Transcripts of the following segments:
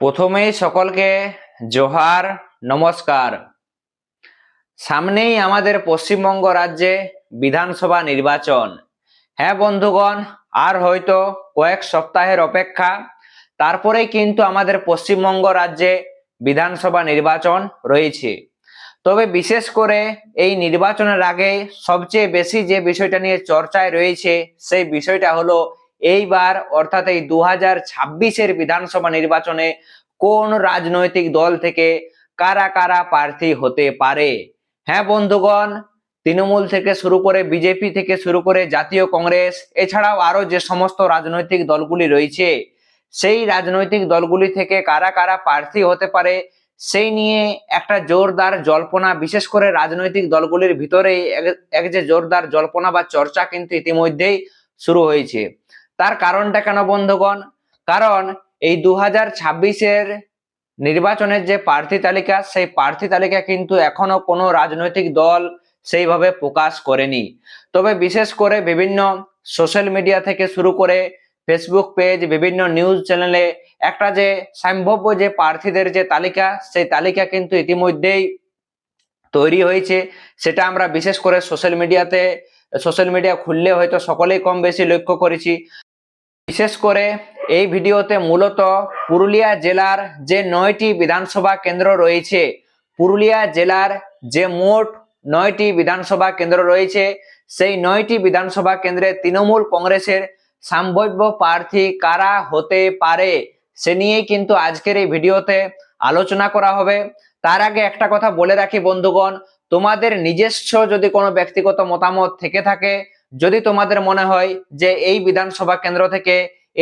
প্রথমেই সকলকে জোহার, নমস্কার। সামনেই আমাদের পশ্চিমবঙ্গ রাজ্যে বিধানসভা নির্বাচন। হ্যাঁ বন্ধুগণ, আর হয়তো কয়েক সপ্তাহের অপেক্ষা, তারপরেই কিন্তু আমাদের পশ্চিমবঙ্গ রাজ্যে বিধানসভা নির্বাচন রয়েছে। তবে বিশেষ করে এই নির্বাচনের আগে সবচেয়ে বেশি যে বিষয়টা নিয়ে চর্চায় রয়েছে সেই বিষয়টা হলো এইবার অর্থাৎ এই 2026-এর বিধানসভা নির্বাচনে কোন রাজনৈতিক দল থেকে কারা কারা প্রার্থী হতে পারে। হ্যাঁ বন্ধুগণ, তৃণমূল থেকে শুরু করে বিজেপি থেকে শুরু করে জাতীয় কংগ্রেস এছাড়াও আরো যে সমস্ত রাজনৈতিক দলগুলি রয়েছে সেই রাজনৈতিক দলগুলি থেকে কারা কারা প্রার্থী হতে পারে সেই নিয়ে একটা জোরদার জল্পনা, বিশেষ করে রাজনৈতিক দলগুলির ভিতরে এক যে জোরদার জল্পনা বা চর্চা কিন্তু ইতিমধ্যেই শুরু হয়েছে। তার কারণটা কেন বন্ধুগণ? কারণ এই 2026-এর নির্বাচনের যে প্রার্থী তালিকা সেই প্রার্থী তালিকা কিন্তু এখনো কোনো রাজনৈতিক দল সেইভাবে প্রকাশ করেনি। তবে বিশেষ করে বিভিন্ন সোশ্যাল মিডিয়া থেকে শুরু করে ফেসবুক পেজ, বিভিন্ন নিউজ চ্যানেলে একটা যে সম্ভাব্য যে প্রার্থীদের যে তালিকা সেই তালিকা কিন্তু ইতিমধ্যেই তৈরি হয়েছে। সেটা আমরা বিশেষ করে সোশ্যাল মিডিয়া খুললে হয়তো সকলেই কম বেশি লক্ষ্য করেছি। বিশেষ করে এই ভিডিওতে মূলত পুরুলিয়া জেলার যে 9টি বিধানসভা কেন্দ্র রয়েছে, পুরুলিয়া জেলার যে মোট 9টি বিধানসভা কেন্দ্র রয়েছে সেই 9টি বিধানসভা কেন্দ্রে তৃণমূল কংগ্রেসের সম্ভাব্য প্রার্থী কারা হতে পারে সে নিয়েই কিন্তু আজকের এই ভিডিওতে আলোচনা করা হবে। তার আগে একটা কথা বলে রাখি বন্ধুগণ, তোমাদের নিজস্ব যদি কোনো ব্যক্তিগত মতামত থেকে থাকে, যদি তোমাদের মনে হয় যে এই বিধানসভা কেন্দ্র থেকে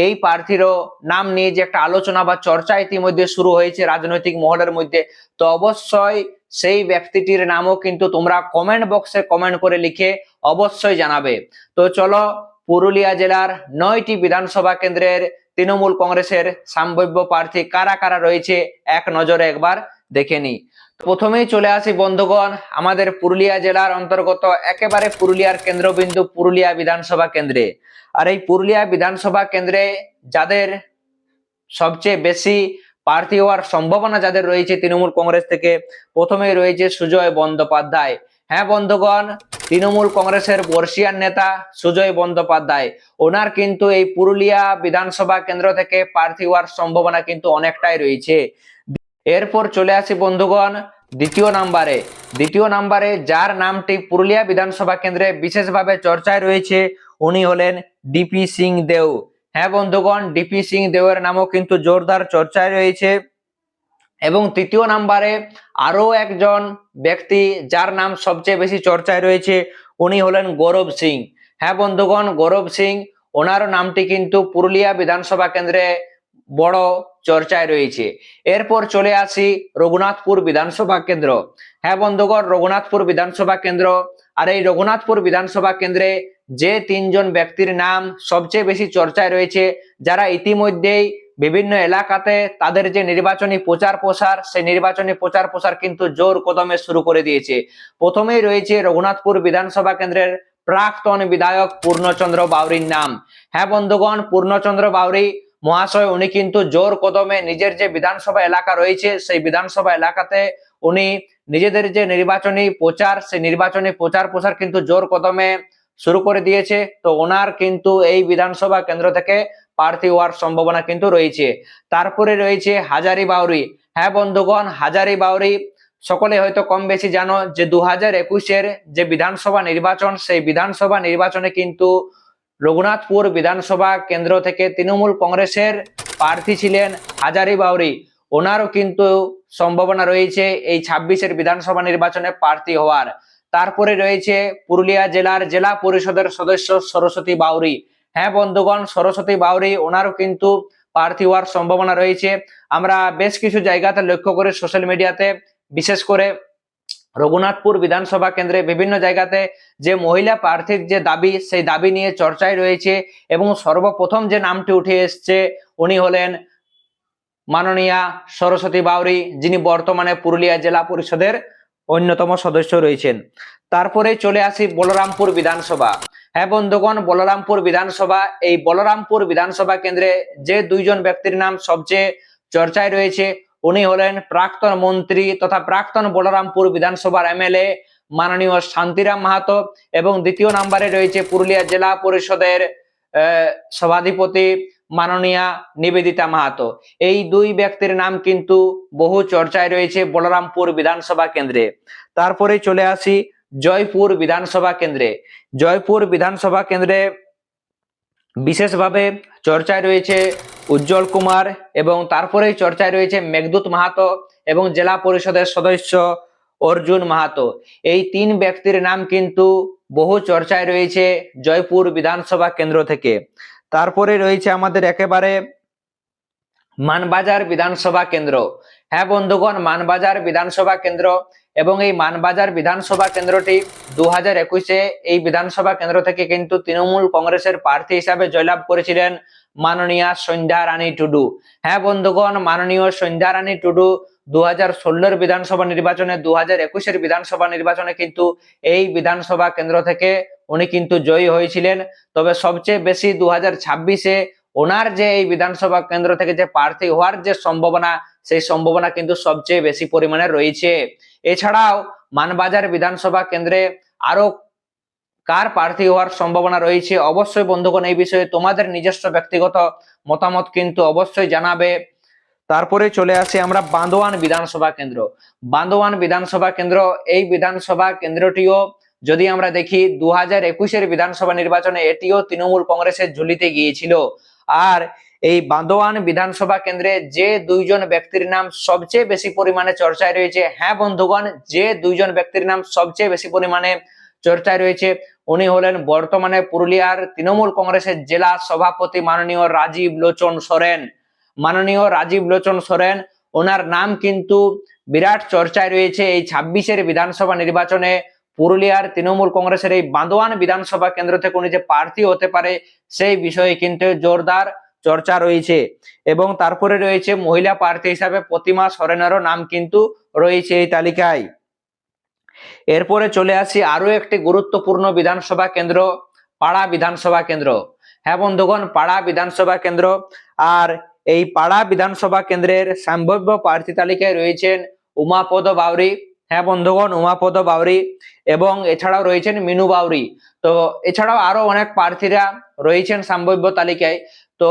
এই প্রার্থীরও নাম নিয়ে যে একটা আলোচনা বা চর্চা ইতিমধ্যে শুরু হয়েছে রাজনৈতিক মহলের মধ্যে, তো অবশ্যই সেই ব্যক্তিটির নামও কিন্তু তোমরা কমেন্ট বক্সে কমেন্ট করে লিখে অবশ্যই জানাবে। তো চলো পুরুলিয়া জেলার 9টি বিধানসভা কেন্দ্রের তৃণমূল কংগ্রেসের সম্ভাব্য প্রার্থী কারা কারা রয়েছে এক নজরে একবার দেখে নি। প্রথমেই চলে আসি বন্ধুগণ আমাদের পুরুলিয়া জেলার অন্তর্গত একেবারে পুরুলিয়ার কেন্দ্রবিন্দু পুরুলিয়া বিধানসভা কেন্দ্রে। আর এই পুরুলিয়া বিধানসভা কেন্দ্রে যাদের সবচেয়ে বেশি প্রার্থী হওয়ার সম্ভাবনা যাদের রয়েছে তৃণমূল কংগ্রেস থেকে, প্রথমেই রয়েছে সুজয় বন্দ্যোপাধ্যায়। হ্যাঁ বন্ধুগণ, তৃণমূল কংগ্রেসের বর্ষিয়ান নেতা সুজয় বন্দ্যোপাধ্যায়, ওনার কিন্তু এই পুরুলিয়া বিধানসভা কেন্দ্র থেকে প্রার্থী হওয়ার সম্ভাবনা কিন্তু অনেকটাই রয়েছে। এরপর চলে আসি বন্ধুগণ দ্বিতীয় নাম্বারে যার নামটি পুরুলিয়া বিধানসভা কেন্দ্রে বিশেষভাবে চর্চায় রয়েছে উনি হলেন ডিপি সিং দেও। হ্যাঁ বন্ধুগণ, ডিপি সিং দেওয়ের নামও কিন্তু জোরদার চর্চায় রয়েছে। এবং তৃতীয় নাম্বারে আরো একজন ব্যক্তি যার নাম সবচেয়ে বেশি চর্চায় রয়েছে উনি হলেন গৌরব সিং। হ্যাঁ বন্ধুগণ, গৌরব সিং, ওনার নামটি কিন্তু পুরুলিয়া বিধানসভা কেন্দ্রে বড় চর্চায় রয়েছে। এরপর চলে আসি রঘুনাথপুর বিধানসভা কেন্দ্র। হ্যাঁ বন্ধুগণ, রঘুনাথপুর বিধানসভা কেন্দ্র। আর এই রঘুনাথপুর বিধানসভা কেন্দ্রে যে তিনজন ব্যক্তির নাম সবচেয়ে বেশি চর্চায় রয়েছে, যারা ইতিমধ্যেই বিভিন্ন এলাকাতে তাদের যে নির্বাচনী প্রচার প্রসার সেই নির্বাচনী প্রচার প্রসার কিন্তু জোর কদমে শুরু করে দিয়েছে। প্রথমেই রয়েছে রঘুনাথপুর বিধানসভা কেন্দ্রের প্রাক্তন বিধায়ক পূর্ণচন্দ্র বাউরির নাম। হ্যাঁ বন্ধুগণ, পূর্ণচন্দ্র বাউরি মহাশয় উনি কিন্তু জোর কদমে নিজের যে বিধানসভা এলাকা রয়েছে সেই বিধানসভা এলাকাতে উনি নিজেদের যে নির্বাচনী প্রচার সেই নির্বাচনী প্রচার প্রসার কিন্তু জোর কদমে শুরু করে দিয়েছে। তো ওনার কিন্তু এই বিধানসভা কেন্দ্র থেকে প্রার্থী হওয়ার সম্ভাবনা কিন্তু রয়েছে। তারপরে রয়েছে হাজারি বাউরি। হ্যাঁ বন্ধুগণ, হাজারি বাউরি সকলে হয়তো কম বেশি জানো যে 2021-এর যে বিধানসভা নির্বাচন সেই বিধানসভা নির্বাচনে কিন্তু রঘুনাথপুর বিধানসভা কেন্দ্র থেকে তৃণমূল কংগ্রেসের প্রার্থী ছিলেন হাজারি বাউরি। ওনারও কিন্তু সম্ভাবনা রয়েছে এই 26-এর বিধানসভা নির্বাচনে প্রার্থী হওয়ার। তারপরে রয়েছে পুরুলিয়া জেলার জেলা পরিষদের সদস্য সরস্বতী বাউরি। হ্যাঁ বন্ধুগণ, সরস্বতী বাউরি ওনারও কিন্তু প্রার্থী হওয়ার সম্ভাবনা রয়েছে। আমরা বেশ কিছু জায়গাতে লক্ষ্য করে সোশ্যাল মিডিয়াতে, বিশেষ করে রঘুনাথপুর বিধানসভা কেন্দ্রে বিভিন্ন জায়গাতে যে মহিলা প্রার্থীর যে দাবি সেই দাবি নিয়ে চর্চায় রয়েছে। এবং সর্বপ্রথম যে নামটি উঠে এসছে উনি হলেন মাননীয়া সরস্বতী বাউরি, যিনি বর্তমানে পুরুলিয়া জেলা পরিষদের অন্যতম সদস্য রয়েছেন। তারপরে চলে আসি বলরামপুর বিধানসভা। হ্যাঁ বন্ধুগণ, বলরামপুর বিধানসভা, এই বলরামপুর বিধানসভা কেন্দ্রে যে দুইজন ব্যক্তির নাম সবচেয়ে চর্চায় রয়েছে, উনি হলেন প্রাক্তন মন্ত্রী তথা প্রাক্তন বলরামপুর বিধানসভার এমএলএ মাননীয় শান্তিরাম মাহাতো। এবং দ্বিতীয় নম্বরে রয়েছে পুরুলিয়া জেলা পরিষদের সভাধিপতি মাননীয়া নিবেদিতা মাহাতো। এই দুই ব্যক্তির নাম কিন্তু বহু চর্চায় রয়েছে বলরামপুর বিধানসভা কেন্দ্রে। তারপরে চলে আসি জয়পুর বিধানসভা কেন্দ্রে। জয়পুর বিধানসভা কেন্দ্রে বিশেষভাবে চর্চায় রয়েছে উজ্জ্বল কুমার, এবং তারপরেই চর্চায় রয়েছে মেঘদূত মাহাতো এবং জেলা পরিষদের সদস্য অর্জুন মাহাতো। এই তিন ব্যক্তির নাম কিন্তু বহু চর্চায় রয়েছে জয়পুর বিধানসভা কেন্দ্র থেকে। তারপরে রয়েছে আমাদের একেবারে মানবাজার বিধানসভা কেন্দ্র। হ্যাঁ বন্ধুগণ, মানবাজার বিধানসভা কেন্দ্র, এবং এই মানবাজার বিধানসভা কেন্দ্রটি 2021-এ এই বিধানসভা কেন্দ্র থেকে কিন্তু তৃণমূল কংগ্রেসের প্রার্থী হিসাবে জয়লাভ করেছিলেন মাননীয়া সন্ধ্যা রানী টুডু। হ্যাঁ বন্ধুগণ, মাননীয় সন্ধ্যা রানী টুডু 2016-এর বিধানসভা নির্বাচনে 2021-এর বিধানসভা নির্বাচনে কিন্তু এই বিধানসভা কেন্দ্র থেকে উনি কিন্তু জয়ী হয়েছিলেন। তবে সবচেয়ে বেশি 2026-এ ওনার যে এই বিধানসভা কেন্দ্র থেকে যে প্রার্থী হওয়ার যে সম্ভাবনা, সেই সম্ভাবনা কিন্তু সবচেয়ে বেশি পরিমাণে রয়েছে। এছাড়াও মানবাজার বিধানসভা কেন্দ্রে আরো কার প্রার্থী হওয়ার সম্ভাবনা রয়েছে, অবশ্যই বন্ধুগণ এই বিষয়ে তোমাদের নিজস্ব ব্যক্তিগত মতামত কিন্তু অবশ্যই জানাবে। তারপরে চলে আসি আমরা বান্দোয়ান বিধানসভা কেন্দ্র। বান্দোয়ান বিধানসভা কেন্দ্র, এই বিধানসভা কেন্দ্রটিও যদি আমরা দেখি 2021-এর বিধানসভা নির্বাচনে এটিও তৃণমূল কংগ্রেসের ঝুলিতে গিয়েছিল। আর এই বান্দোয়ান বিধানসভা কেন্দ্রে যে দুইজন ব্যক্তির নাম সবচেয়ে বেশি পরিমাণে চর্চায় রয়েছে, হ্যাঁ বন্ধুগণ, যে দুইজন ব্যক্তির নাম সবচেয়ে বেশি পরিমাণে চর্চায় রয়েছে, উনি হলেন বর্তমানে পুরুলিয়ার তৃণমূল কংগ্রেসের জেলা সভাপতি মাননীয় রাজীব লোচন সোরেন। মাননীয় রাজীব লোচন সোরেন, ওনার নাম কিন্তু বিরাট চর্চায় রয়েছে এই 26-এর বিধানসভা নির্বাচনে। পুরুলিয়ার তৃণমূল কংগ্রেসের এই বান্দোয়ান বিধানসভা কেন্দ্র থেকে উনি যে প্রার্থী হতে পারে সেই বিষয়ে কিন্তু জোরদার চর্চা রয়েছে। এবং তারপরে রয়েছে মহিলা প্রার্থী হিসাবে প্রতিমা সরেনেরও নাম কিন্তু রয়েছে এই তালিকায়। এরপরে চলে আসি আরো একটি গুরুত্বপূর্ণ বিধানসভা কেন্দ্র, পাড়া বিধানসভা কেন্দ্র। হ্যাঁ বন্ধুগণ, পাড়া বিধানসভা কেন্দ্র। আর এই পাড়া বিধানসভা কেন্দ্রের সম্ভাব্য প্রার্থী তালিকায় রয়েছেন উমাপদ বাউরি। হ্যাঁ বন্ধুগণ, উমাপদ বাউরি, এবং এছাড়াও রয়েছেন মিনু বাউরি। তো এছাড়াও আরো অনেক প্রার্থীরা রয়েছেন সম্ভাব্য তালিকায়। তো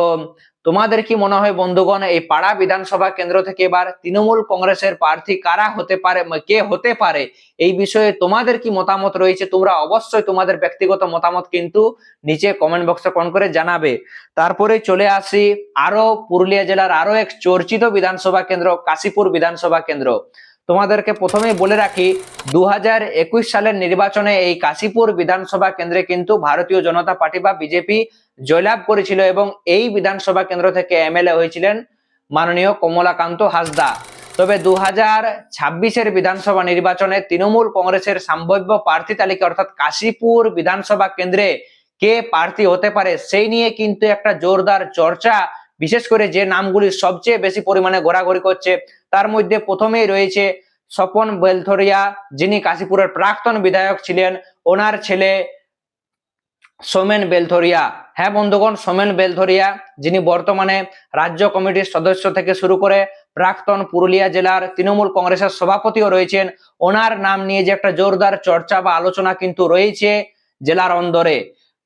তোমাদের কি মনে হয় বন্ধুগণ, এই পাড়া বিধানসভা কেন্দ্র থেকে এবার তৃণমূল কংগ্রেসের প্রার্থী কারা হতে পারে, কে হতে পারে, এই বিষয়ে তোমাদের কি মতামত রয়েছে? তোমরা অবশ্যই তোমাদের ব্যক্তিগত মতামত কিন্তু নিচে কমেন্ট বক্সে কমেন্ট করে জানাবে। তারপরে চলে আসি আরো পুরুলিয়া জেলার আরো এক চর্চিত বিধানসভা কেন্দ্র, কাশীপুর বিধানসভা কেন্দ্র। তোমাদেরকে প্রথমেই বলে রাখি, 2021 সালের নির্বাচনে এই কাশীপুর বিধানসভা কেন্দ্রে কিন্তু ভারতীয় জনতা পার্টি বা বিজেপি জয়লাভ করেছিল, এবং এই বিধানসভা কেন্দ্র থেকে এমএলএ হয়েছিলেন মাননীয় কমলাকান্ত হাসদা। তবে 2026-এর বিধানসভা নির্বাচনে তৃণমূল কংগ্রেসের সম্ভাব্য প্রার্থী তালিকা অর্থাৎ কাশীপুর বিধানসভা কেন্দ্রে কে প্রার্থী হতে পারে সেই নিয়ে কিন্তু একটা জোরদার চর্চা, বিশেষ করে যে নামগুলি সবচেয়ে বেশি পরিমাণে ঘোরাঘুরি করছে তার মধ্যে প্রথমেই রয়েছে স্বপন বেলথরিয়া, যিনি কাশীপুরের প্রাক্তন বিধায়ক ছিলেন, ওনার ছেলে সোমেন বেলথরিয়া। হ্যাঁ বন্ধুগণ, সোমেন বেলথরিয়া, যিনি বর্তমানে রাজ্য কমিটির সদস্য থেকে শুরু করে প্রাক্তন পুরুলিয়া জেলার তৃণমূল কংগ্রেসের সভাপতিও রয়েছেন, ওনার নাম নিয়ে যে একটা জোরদার চর্চা বা আলোচনা কিন্তু রয়েছে জেলার অন্দরে।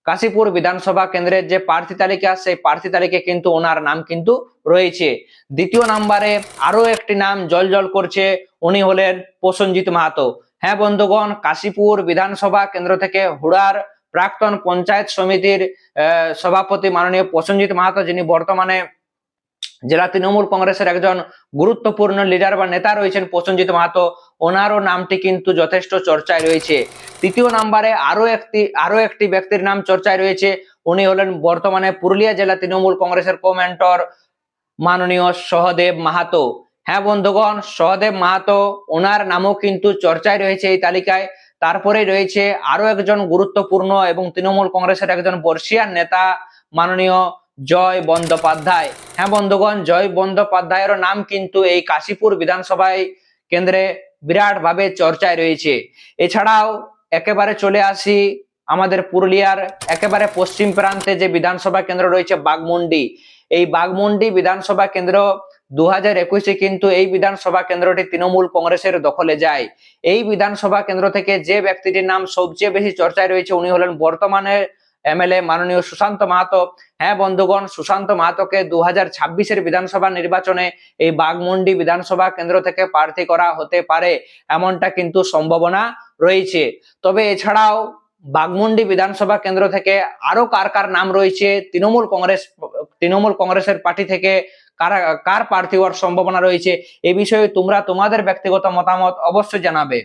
কাশীপুর বিধানসভা কেন্দ্রের যে প্রার্থী তালিকা, সেই প্রার্থী তালিকায় কিন্তু ওনার নাম কিন্তু রয়েছে। দ্বিতীয় নম্বরে আরো একটি নাম জল করছে, উনি হলেন প্রসেনজিৎ মাহাতো। হ্যাঁ বন্ধুগণ, কাশীপুর বিধানসভা কেন্দ্র থেকে হুড়ার প্রাক্তন পঞ্চায়েত সমিতির সভাপতি মাননীয় প্রসেনজিৎ মাহাতো, যিনি বর্তমানে জেলা তৃণমূল কংগ্রেসের একজন গুরুত্বপূর্ণ লিডার বা নেতা রয়েছেন প্রসেনজিৎ মাহাতো, ওনারও নামটি কিন্তু যথেষ্ট চর্চায় রয়েছে। তৃতীয় নম্বরে আরো একটি ব্যক্তির নাম চর্চায় রয়েছে, উনি হলেন বর্তমানে পুরুলিয়া জেলা তৃণমূল কংগ্রেসের কোমেন্টর মাননীয় সহদেব মাহাতো। হ্যাঁ বন্ধুগণ, সহদেব মাহাতো, ওনার নামও কিন্তু চর্চায় রয়েছে এই তালিকায়। তারপরে রয়েছে আরো একজন গুরুত্বপূর্ণ এবং তৃণমূল কংগ্রেসের একজন বর্ষিয়ান নেতা মাননীয় জয় বন্দ্যোপাধ্যায়। হ্যাঁ বন্ধুগণ, জয় বন্দ্যোপাধ্যায়ের নাম কিন্তু এই কাশীপুর বিধানসভায় কেন্দ্রে বিরাট ভাবে চর্চায় রয়েছে। এছাড়াও একেবারে চলে আসি আমাদের পুরুলিয়ার একেবারে পশ্চিম প্রান্তে যে বিধানসভা কেন্দ্র রয়েছে বাগমুন্ডি। এই বাগমুন্ডি বিধানসভা কেন্দ্র 2021 কিন্তু এই বিধানসভা কেন্দ্রটি তৃণমূল কংগ্রেসের দখলে যায়। এই বিধানসভা কেন্দ্র থেকে যে ব্যক্তিটির নাম সবচেয়ে বেশি চর্চায় রয়েছে উনি হলেন বর্তমানে এমএলএ মাননীয় সুশান্ত মাহাতো। হ্যাঁ বন্ধুগণ, সুশান্ত মাহাতোকে 2026-এর বিধানসভা নির্বাচনে এই বাঘমুন্ডি বিধানসভা কেন্দ্র থেকে প্রার্থী করা হতে পারে, এমনটা কিন্তু সম্ভাবনা রয়েছে। তবে এছাড়াও বাঘমুন্ডি বিধানসভা কেন্দ্র থেকে আরো কার কার নাম রয়েছে, তৃণমূল কংগ্রেসের পার্টি থেকে কার প্রার্থী হওয়ার সম্ভাবনা রয়েছে, এই বিষয়ে তোমরা তোমাদের ব্যক্তিগত মতামত অবশ্যই জানাবে।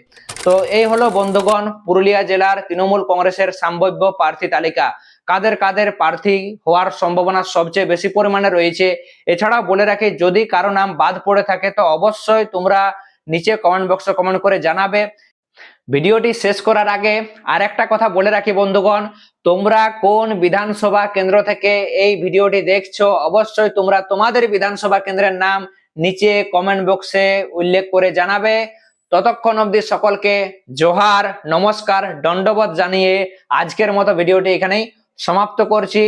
তো এই হলো বন্ধুগণ পুরুলিয়া জেলার তৃণমূল কংগ্রেসের সম্ভাব্য প্রার্থী তালিকা। কাদের কাদের প্রার্থী হওয়ার সম্ভাবনা সবচেয়ে বেশি পরিমাণে রয়েছে। এছাড়াও বলে রাখি, যদি কারো নাম বাদ পড়ে থাকে তো অবশ্যই তোমরা নিচে কমেন্ট বক্সে কমেন্ট করে জানাবে। ভিডিওটি শেষ করার আগে আর একটা কথা বলে রাখি বন্ধুগণ, তোমরা কোন বিধানসভা কেন্দ্র থেকে এই ভিডিওটি দেখছো অবশ্যই তোমরা তোমাদের বিধানসভা কেন্দ্রের নাম নিচে কমেন্ট বক্সে উল্লেখ করে জানাবে। ততক্ষণ অবধি সকলকে জোহার, নমস্কার, দণ্ডবত জানিয়ে আজকের মতো ভিডিওটি এখানেই সমাপ্ত করছি।